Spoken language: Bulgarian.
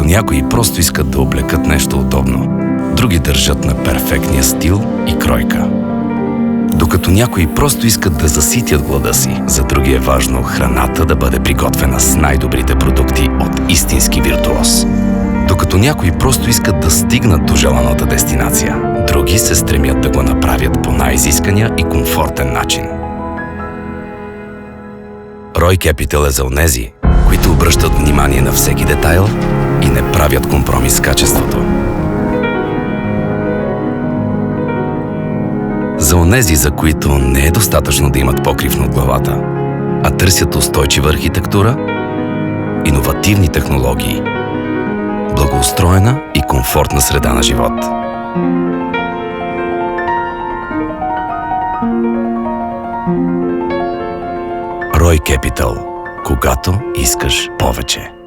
някои просто искат да облекат нещо удобно, други държат на перфектния стил и кройка. Докато някои просто искат да заситят глада си, за други е важно храната да бъде приготвена с най-добрите продукти от истински виртуоз. Докато някои просто искат да стигнат до желаната дестинация, други се стремят да го направят по най-изискания и комфортен начин. Roy Capital е за онези, които обръщат внимание на всеки детайл и не правят компромис с качеството. За онези, за които не е достатъчно да имат покрив над главата, а търсят устойчива архитектура, иновативни технологии, благоустроена и комфортна среда на живот. Roy Capital. Когато искаш повече.